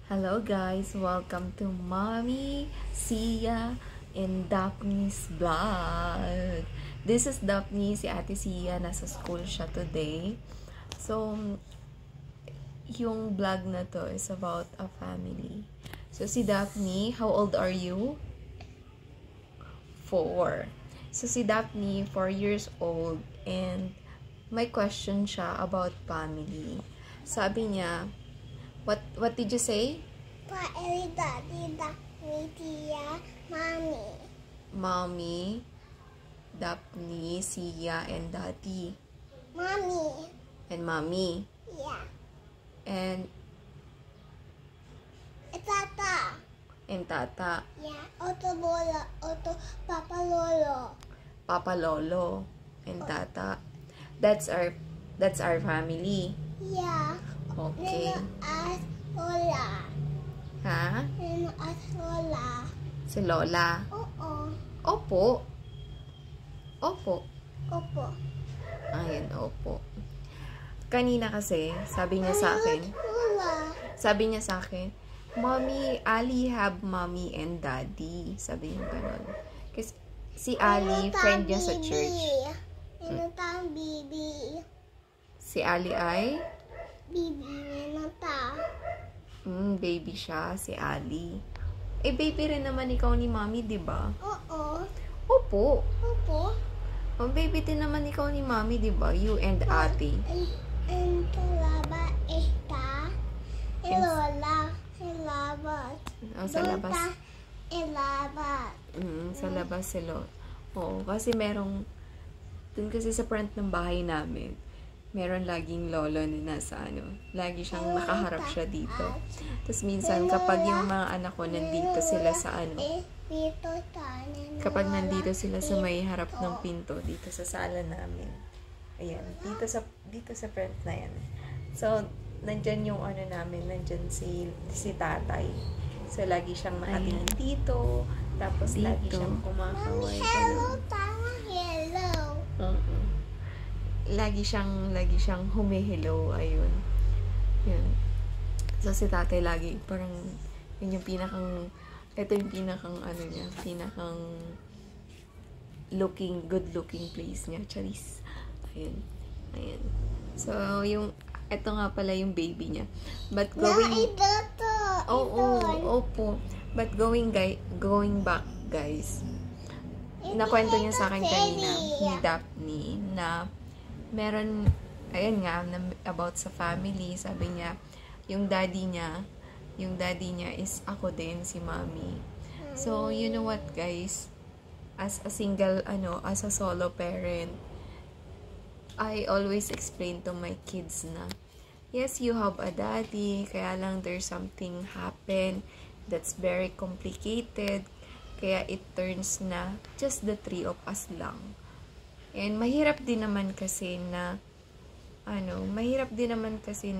Hello guys, welcome to Mommy, Sia, and Daphne's vlog. This is Daphne, si Ate Sia, nasa school siya today. So, yung vlog na to is about a family. So, si Daphne, how old are you? 4. So, si Daphne, 4 years old, and may question siya about family. Sabi niya, What did you say? Daddy, Daphne, Tia, Mommy. Mommy, Daphne, Sia, and Daddy. Mommy. And Mommy. Yeah. And Tata. Tata. Yeah. Papa Lolo. Papa Lolo. And Tata. That's our family. Yeah. Okay. As Lola. Ha? As Lola. Si Lola. Oo. Opo. Opo. Opo. Ayan, opo. Kanina kasi, sabi niya sa akin, Mommy, Ali have mommy and daddy. Sabi niya ganun. Kasi si Ali, friend niya sa church. Inutang bibi. Si Ali ay? Bibi, inutang. Baby siya, si Ali. Eh, baby rin naman ikaw ni Mommy, di ba? Oo. Opo. Opo. Oh, baby din naman ikaw ni Mommy, di ba? You and Ate. En Talaba está Lola labas. Oh, sa labas. Labas. Sa labas sila. Oo, kasi dun kasi sa front ng bahay namin, meron laging lolo na nasa lagi siyang nakaharap siya dito. Tapos minsan, kapag yung mga anak ko nandito sila sa kapag nandito sila sa may harap ng pinto, dito sa sala namin. Ayan, dito sa front na yan. So, nandyan yung namin, nandyan si tatay. So, lagi siyang nakatingin dito, tapos dito. Lagi siyang kumakaway. Hello, tama, hello. Lagi siyang humihilo, ayun. Yun. So, si tatay lagi, parang, ito yung pinakang good looking place niya, charis. Ayan. So, ito nga pala yung baby niya. But opo. But going back, guys, nakwento niya sa akin kanina, ni Daphne, na meron, ayan nga, about sa family, sabi niya, yung daddy niya is ako din, si Mommy. So, you know what, guys? As a single, as a solo parent, I always explain to my kids na, yes, you have a daddy, kaya lang there's something happen that's very complicated, kaya it turns na just the three of us lang. And mahirap din naman kasi na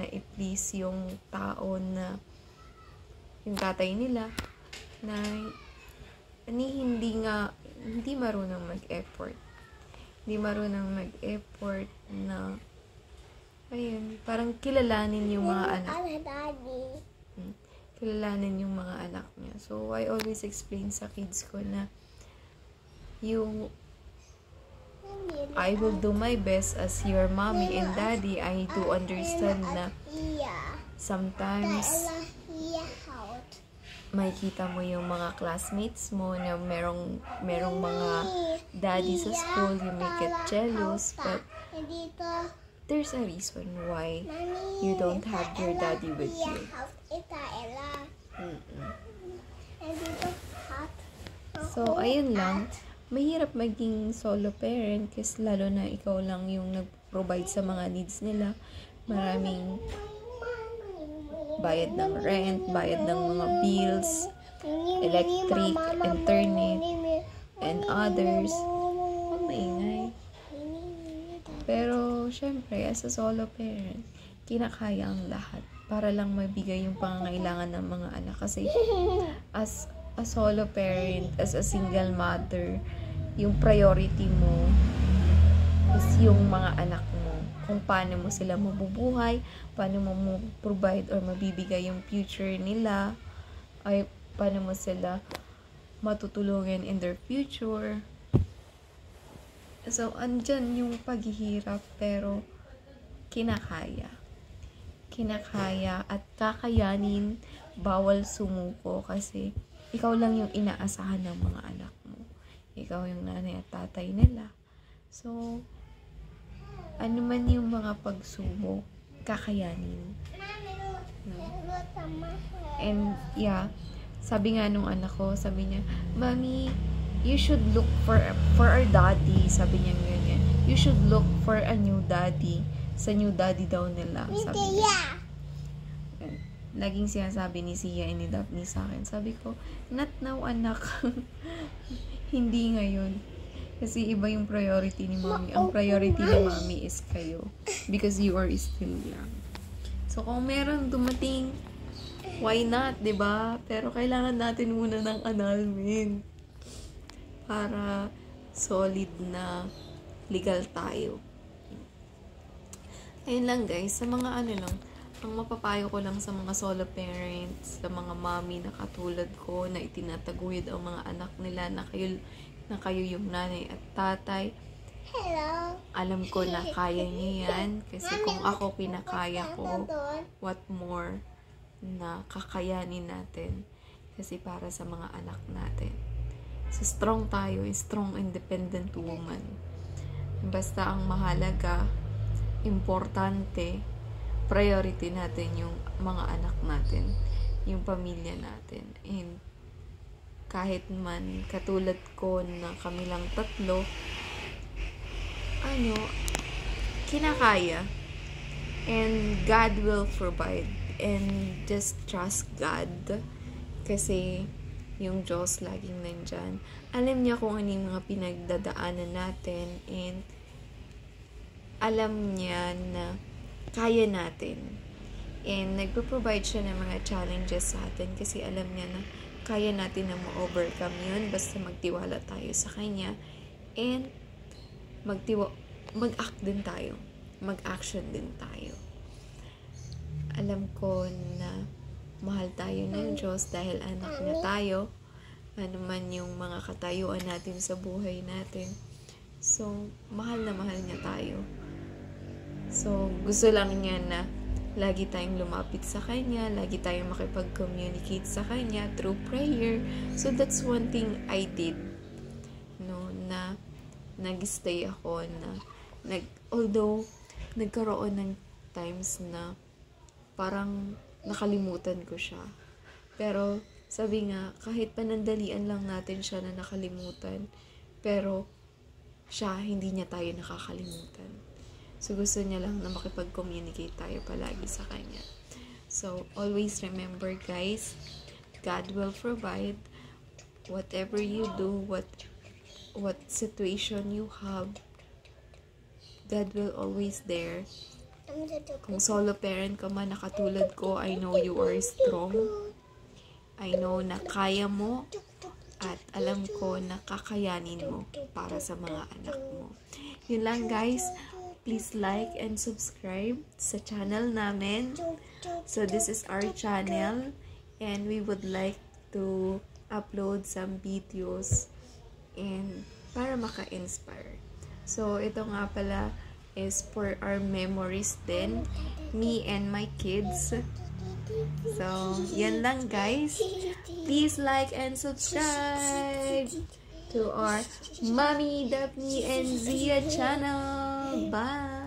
i-please yung tao na yung tatay nila na hindi marunong mag-effort. Hindi marunong mag-effort na ayun, parang kilalanin yung mga anak. Kilalanin yung mga anak niya. So, I always explain sa kids ko na I will do my best as your mommy and daddy. I do understand na sometimes makikita mo yung mga classmates mo na merong mga daddy sa school, you may get jealous, but there's a reason why you don't have your daddy with you. So, ayun lang. Mahirap maging solo parent kasi lalo na ikaw lang yung nag-provide sa mga needs nila. Maraming bayad ng rent, bayad ng mga bills, electric, internet, and others. Maingay. Pero, syempre, as a solo parent, kinakaya ang lahat para lang mabigay yung pangangailangan ng mga anak. Kasi, as a solo parent, as a single mother, yung priority mo is yung mga anak mo. kung paano mo sila mabubuhay, paano mo provide or mabibigay yung future nila, ay paano mo sila matutulungan in their future. So, andyan yung paghihirap, pero kinakaya at kakayanin, bawal sumuko kasi ikaw lang yung inaasahan ng mga anak mo. Ikaw yung nanay at tatay nila. So, ano man yung mga pagsubok, kakayanin. No? And, yeah, sabi nga nung anak ko, sabi niya, Mommy, you should look for our daddy. Sabi niya ganyan. You should look for a new daddy. Sa new daddy daw nila. Sabi niya. Laging sinasabi ni Sia and ni Daphne sa akin. Sabi ko, not now, anak. Hindi ngayon. Kasi iba yung priority ni Mommy. Ang priority ni Mommy is kayo. Because you are still young. So, kung meron dumating, why not, diba? Pero kailangan natin muna ng annulment. Para solid na legal tayo. Ayun lang guys, sa mga ang mapapayo ko lang sa mga solo parents, sa mga mommy na katulad ko, na itinataguyod ang mga anak nila na kayo yung nanay at tatay. Hello. Alam ko na kaya niyo yan. Kasi kung ako kinakaya ko, what more na kakayanin natin. Kasi para sa mga anak natin. So, strong tayo, strong independent woman. Basta ang mahalaga, importante, priority natin yung mga anak natin, yung pamilya natin. And kahit man katulad ko na kami lang tatlo, kinakaya. And God will provide. And just trust God. Kasi yung Diyos laging nandyan. Alam niya kung ano yung mga pinagdadaanan natin. And alam niya na kaya natin. And nagpo-provide siya ng mga challenges sa atin kasi alam niya na kaya natin na ma-overcome yun basta magtiwala tayo sa Kanya. And mag-act din tayo. Mag-action din tayo. Alam ko na mahal tayo ng Diyos dahil anak niya tayo. Ano man yung mga katayuan natin sa buhay natin. So, mahal na mahal niya tayo. So, gusto lang niya na lagi tayong lumapit sa Kanya, lagi tayong makipag-communicate sa Kanya through prayer. So, that's one thing I did. No, na nag-stay ako na although nagkaroon ng times na parang nakalimutan ko siya. Pero, sabi nga, kahit panandalian lang natin siya na nakalimutan, pero siya, hindi niya tayo nakakalimutan. So, gusto niya lang na makipag-communicate tayo palagi sa Kanya. So, always remember guys, God will provide whatever you do, what situation you have, God will always there. Kung solo parent ka man na katulad ko, I know you are strong. I know na kaya mo at alam ko na kakayanin mo para sa mga anak mo. Yun lang guys. Please like and subscribe sa channel namin. So this is our channel and we would like to upload some videos and para maka-inspire. So ito nga pala is for our memories din, me and my kids. So yan lang guys. Please like and subscribe to our Mommy, Daphne, and Zia channel. Bye!